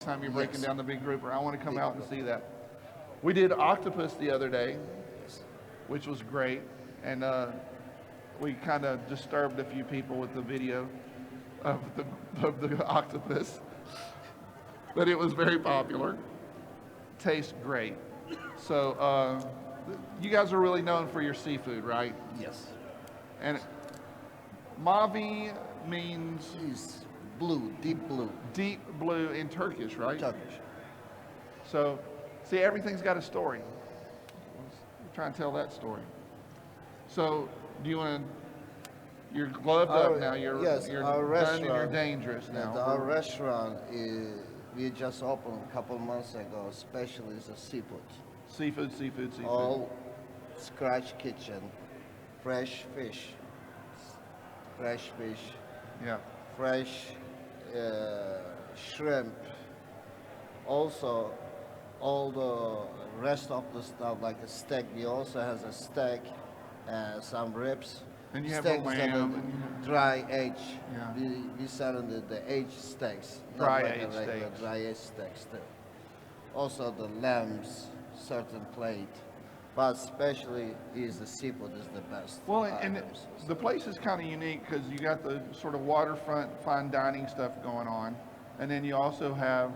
time you're breaking Yes. down the big grouper. I want to come Big out and grouper. see that. We did octopus the other day, Yes. which was great, and we kind of disturbed a few people with the video of the octopus, but it was very popular. Tastes great. So you guys are really known for your seafood, right? Yes. And Mavi means Is blue, deep blue, deep blue in Turkish, right? Turkish. So, see, everything's got a story. We're trying to tell that story. So, do you want to? You're gloved up now. Yes, You're our done and you're restaurant. dangerous And now. our restaurant is we just opened a couple months ago. Especially is a seafood. Seafood, seafood, seafood. All scratch kitchen, fresh fish, Yeah. fresh shrimp. Also, all the rest of the stuff like a steak. We also has a steak, some ribs. And you have Steaks a that lamb. are And you have dry age. Yeah. We sell the aged steaks. not Dry like the aged regular steaks. Dry aged steaks too. Also the lambs, certain plate. But especially is the seafood is the best. Well, and items. the place is kind of unique because you got the sort of waterfront fine dining stuff going on, and then you also have,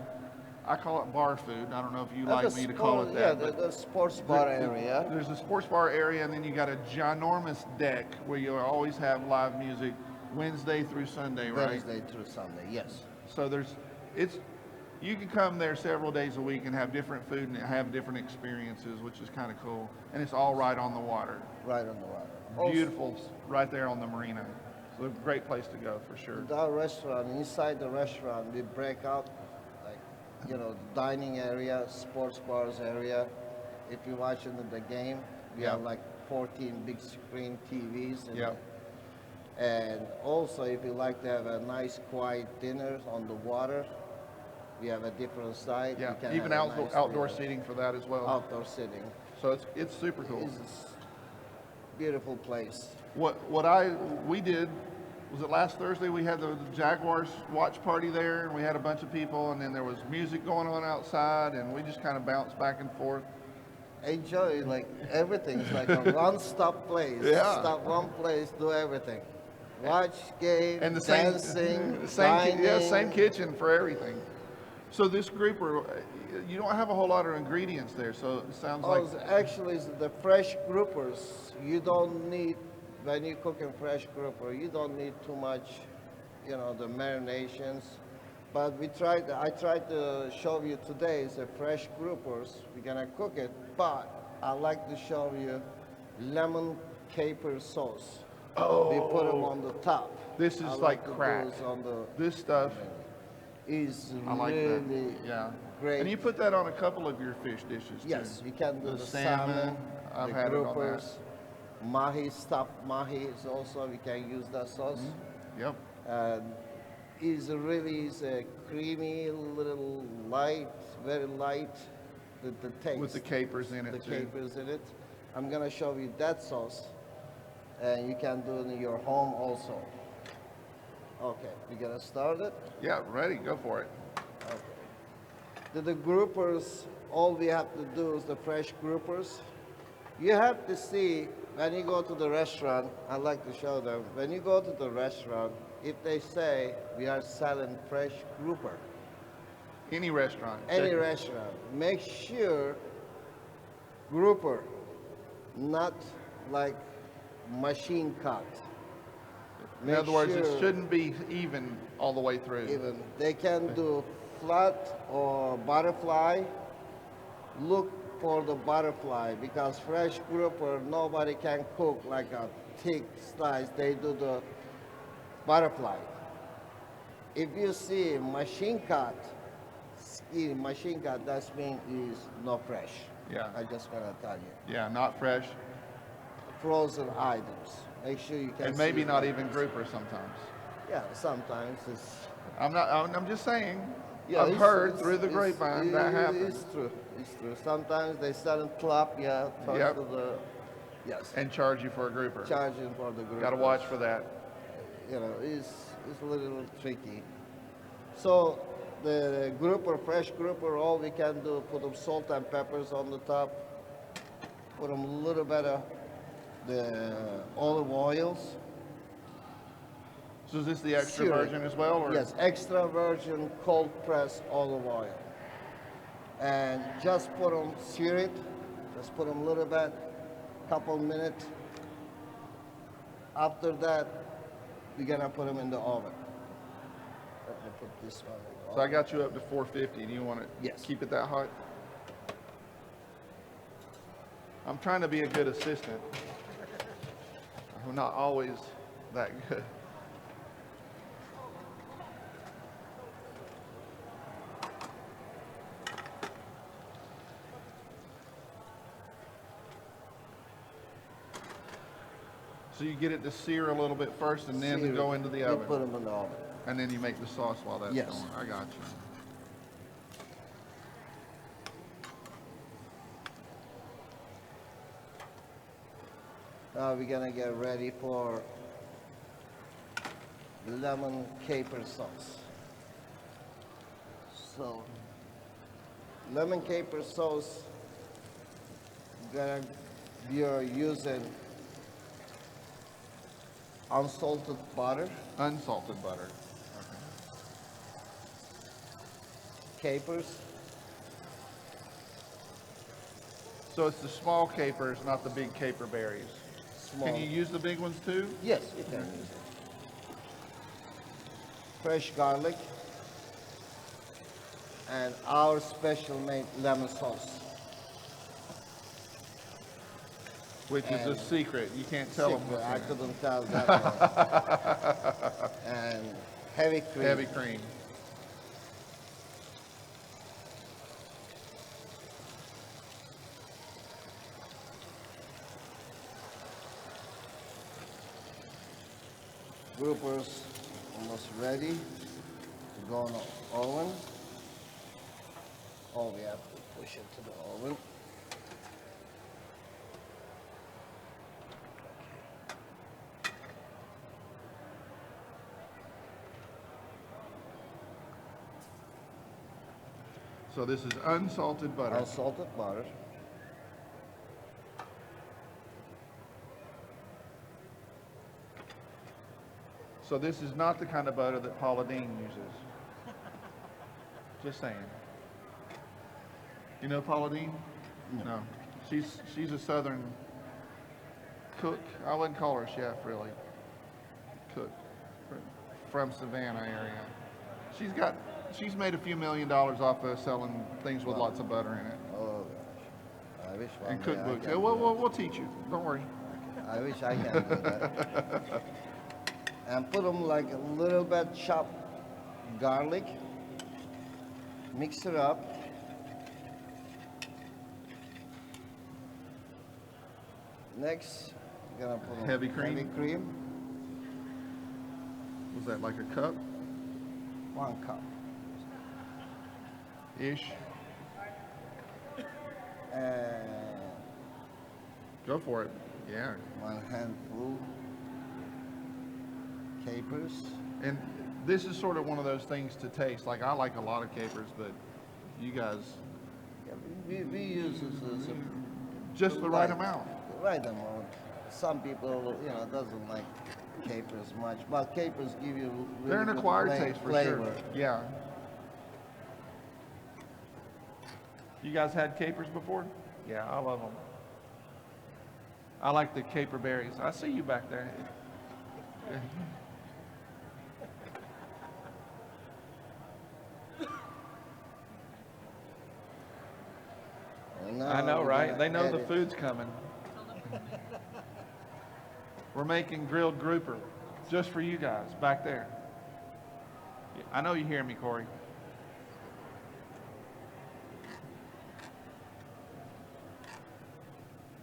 I call it bar food. I don't know if you And like the me to call it sport- that. Yeah, but the sports bar area. There's a sports bar area, and then you got a ginormous deck where you always have live music Wednesday through Sunday, right? Wednesday through Sunday, yes. So you can come there several days a week and have different food and have different experiences, which is kind of cool. And it's all right on the water. Right on the water. Also, Beautiful, right there on the marina. So a great place to go for sure. with our restaurant, inside the restaurant, we break out, like, the dining area, sports bars area. If you're watching the game, we Yeah. have like 14 big screen TVs. Yeah. And also, if you like to have a nice, quiet dinner on the water, we have a different side. Yeah, You can even have a nice outdoor dinner. seating for that as well. Outdoor sitting. So it's super cool. It's a beautiful place. What we did was it last Thursday we had the Jaguars watch party there, and we had a bunch of people, and then there was music going on outside, and we just kind of bounced back and forth. Enjoy like everything. It's like a one-stop place. Yeah. Stop one place, do everything. Watch game, And the dancing, same dining. kitchen for everything. So this grouper, you don't have a whole lot of ingredients there, so it sounds like Actually, it's the fresh groupers. You don't need, when you cook in fresh grouper, you don't need too much, the marinations. But I tried to show you today is the fresh groupers. We're gonna cook it, but I like to show you lemon caper sauce. We put them on the top. This is I like to do crack. this on the this stuff. is I like really that. Yeah. great. And you put that on a couple of your fish dishes too. Yes, you can do The the salmon, salmon, I've the had it on that. groupers, mahi, stuffed mahi is also, we can use that sauce. Yep. And is a creamy, little light, very light, the taste. With the capers in the it too. capers in it. I'm gonna show you that sauce, and you can do it in your home also. Okay, we gonna start it? Yeah, ready. Go for it. The groupers, all we have to do is the fresh groupers. You have to see, when you go to the restaurant, I like to show them, when you go to the restaurant, if they say we are selling fresh grouper, Any restaurant. any check it. restaurant, make sure grouper, not like machine cut. In Make other words, it sure shouldn't be even all the way through. even they can do flat or butterfly. Look for the butterfly because fresh grouper nobody can cook like a thick slice. They do the butterfly. If you see machine cut, that means is not fresh. Yeah. I just wanna tell you. Yeah, not fresh, Frozen items. Make sure you can. and maybe see not that. even grouper sometimes. Yeah, sometimes it's. I'm just saying. Yeah, I've heard through the grapevine that happens. It's true. It's true. Sometimes they sell in club, close Yep. to the. Yes. And charge you for a grouper. Charging for the group. Got to watch for that. It's a little tricky. So the grouper, fresh grouper, all we can do, put them salt and peppers on the top, put them a little bit of the olive oils. So is this the extra Sear it. version as well? Or? Yes, extra virgin cold pressed olive oil. And just put them, sear it, just put them a little bit, couple minutes. After that, we're gonna put them in the oven. Let me put this one in the So I oven. got you up to 450. Do you want to Yes. keep it that hot? I'm trying to be a good assistant. I'm not always that good. So you get it to sear a little bit first and then Sear to go it. into the You oven. put them in the oven. And then you make the sauce while that's Yes. going. I got you. Now we're gonna get ready for lemon caper sauce. So, lemon caper sauce, we are using unsalted butter, Unsalted butter. capers, So it's the small capers, not the big caper berries. small. Can you use the big ones too? Yes, you can use it. Fresh garlic, and our special made lemon sauce. Which is a And- secret. You can't tell them Secret, what's I in it. couldn't tell that one. And heavy cream. Heavy cream. Groupers almost ready to go in the oven. Oh, we have to push it to the oven. So this is unsalted butter. Unsalted butter. So this is not the kind of butter that Paula Dean uses. Just saying. You know Paula Dean? No. She's a southern cook. I wouldn't call her chef really. Cook from Savannah area. She's made a few $1 million off of selling things with lots of butter in it. Oh gosh, I wish one And day I cookbooks. can Yeah, do we'll teach you. Don't worry. that. I wish I can do that. And put them like a little bit chopped garlic. Mix it up. Next, we're gonna put Heavy cream? Heavy cream. Was that like a cup? 1 cup. Ish. And Go for it. Yeah. 1 handful capers. And this is sort of one of those things to taste. Like I like a lot of capers, but you guys, Yeah, we use this as a just the right amount. The right amount. Some people, doesn't like capers much, but capers give you really They're an good acquired taste for flavor. sure. Yeah. You guys had capers before? Yeah, I love them. I like the caper berries. I see you back there. And now I know, we're right? gonna They know add the it. food's coming. We're making grilled grouper just for you guys back there. I know you hear me, Corey.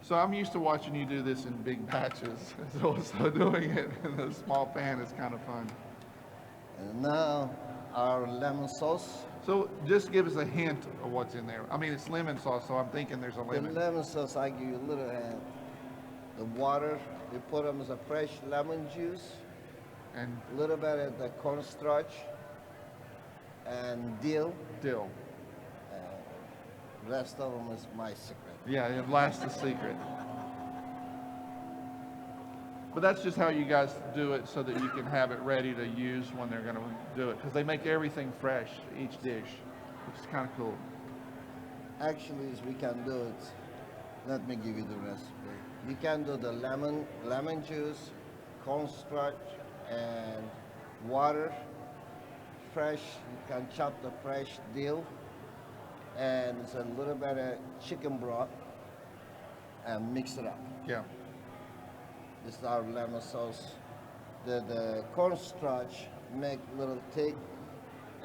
So I'm used to watching you do this in big batches. So doing it in a small pan is kind of fun. And now our lemon sauce. So just give us a hint of what's in there. I mean, it's lemon sauce, so I'm thinking there's a The lemon. lemon sauce, I give you a little hint. The water, we put them as a fresh lemon juice, And a little bit of the cornstarch, and dill. Dill. Rest of them is my secret. Yeah, blast the secret. But that's just how you guys do it so that you can have it ready to use when they're going to do it. Because they make everything fresh, each dish, which is kind of cool. Actually, we can do it. Let me give you the recipe. You can do the lemon juice, cornstarch, and water. Fresh. You can chop the fresh dill, and it's a little bit of chicken broth, and mix it up. Yeah. This is our lemon sauce. The cornstarch make little thick,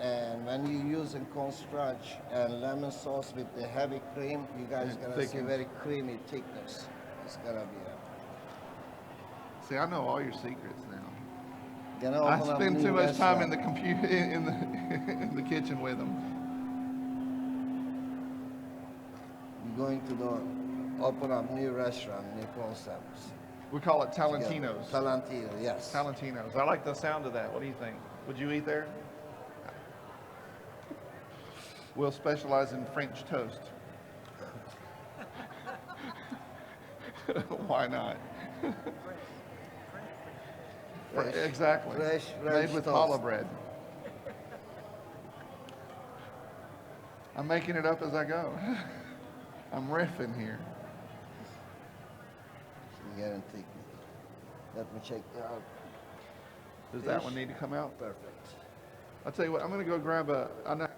and when you using cornstarch and lemon sauce with the heavy cream, you guys It gonna see thickens. very creamy thickness. It's gonna be. See, I know all your secrets now. Gonna I open up spend new too much time in restaurant. the computer in the kitchen with them. We're going to open up new restaurant, new concepts. We call it Talentinos. Talentino, yes. Talentinos. I like the sound of that. What do you think? Would you eat there? We'll specialize in French toast. Why not? Fresh- Exactly. fresh Made French with toast. challah bread. I'm making it up as I go. I'm riffing here. You guarantee. Let me check it out. Does that Fish. one need to come out? Perfect. I'll tell you what, I'm going to go grab a. I have a.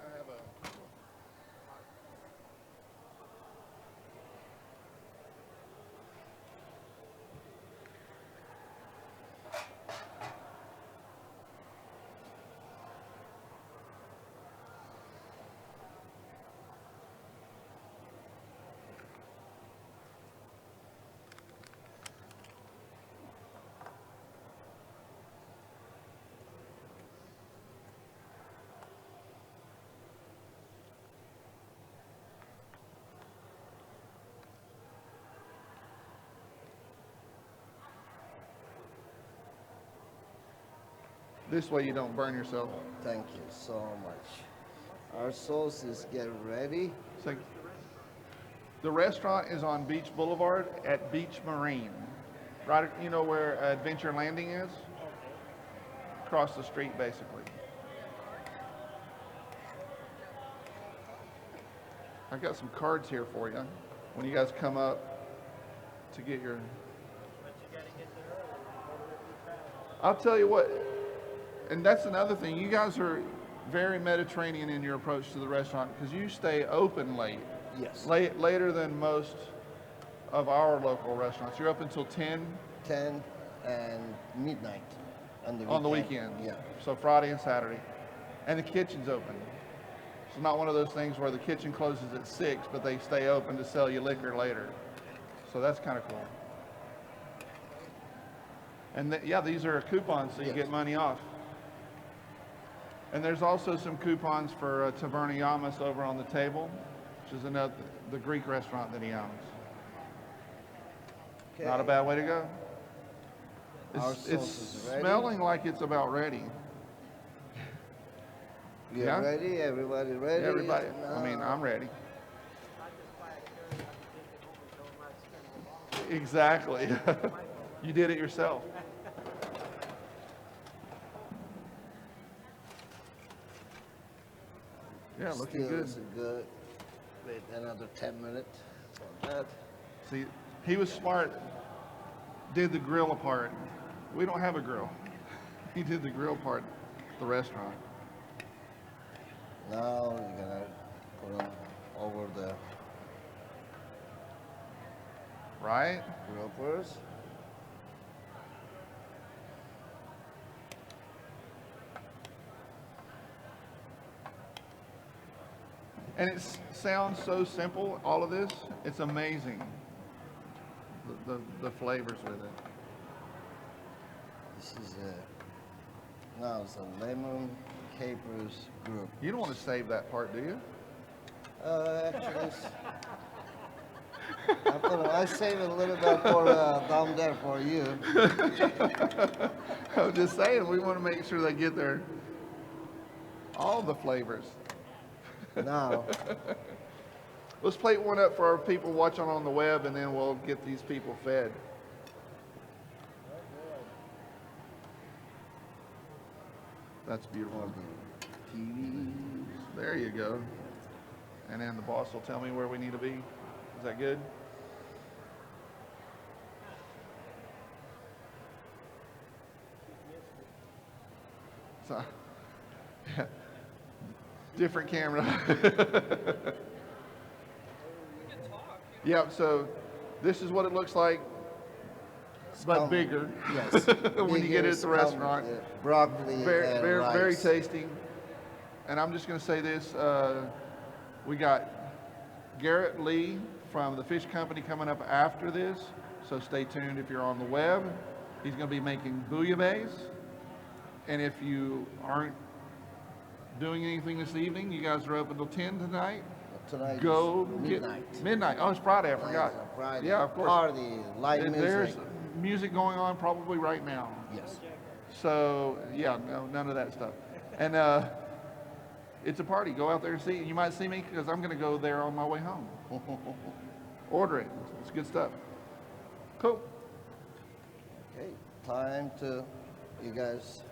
This way you don't burn yourself. Thank you so much. Our sauce is getting ready. So, the restaurant is on Beach Boulevard at Beach Marine. Right, you know where Adventure Landing is? Across the street, basically. I've got some cards here for you when you guys come up to get your. I'll tell you what, and that's another thing. You guys are very Mediterranean in your approach to the restaurant because you stay open late. Yes. Later than most of our local restaurants. You're up until 10 10 and midnight on the weekend. on the weekend. Yeah. So Friday and Saturday. And the kitchen's open. It's not one of those things where the kitchen closes at 6, but they stay open to sell you liquor later. So that's kind of cool. And yeah, these are coupons, so you Yes. get money off. And there's also some coupons for Taverna Yamas over on the table, which is another the Greek restaurant that he owns. Okay. Not a bad way to go. Our It's, sauce it's is ready. smelling like it's about ready. You Yeah? ready? Everybody ready? Everybody, No. I mean, I'm ready. Exactly. You did it yourself. Yeah, looking Still good. is good. Wait another 10 minutes for that. See, he was smart. Did the grill part. We don't have a grill. He did the grill part at the restaurant. Now you're gonna put them over the Right? gropers. And it sounds so simple, all of this. It's amazing. The flavors with it. This is a now it's a lemon capers group. You don't want to save that part, do you? Actually, I save a little bit for down there for you. I'm just saying, we want to make sure they get their All the flavors. Now, Let's plate one up for our people watching on the web, and then we'll get these people fed. That's beautiful. There you go. And then the boss will tell me where we need to be. Is that good? So, yeah. Different camera. Yeah, so this is what it looks like, but bigger. Yes. When you get it at the restaurant. Broccoli Very, and very, very rice. tasty. And I'm just going to say this: we got Garrett Lee from the fish company coming up after this, so stay tuned if you're on the web. He's going to be making bouillabaisse, and if you aren't doing anything this evening, you guys are open till 10 tonight. Tonight Go is get midnight. midnight. Oh, it's Friday. I forgot. It's a Friday. Yeah, of course. Party, live music. There's music going on probably right now. Yes. So yeah, no, none of that stuff. And it's a party. Go out there and see. You might see me because I'm going to go there on my way home. Order it. It's good stuff. Cool. Okay, time to, you guys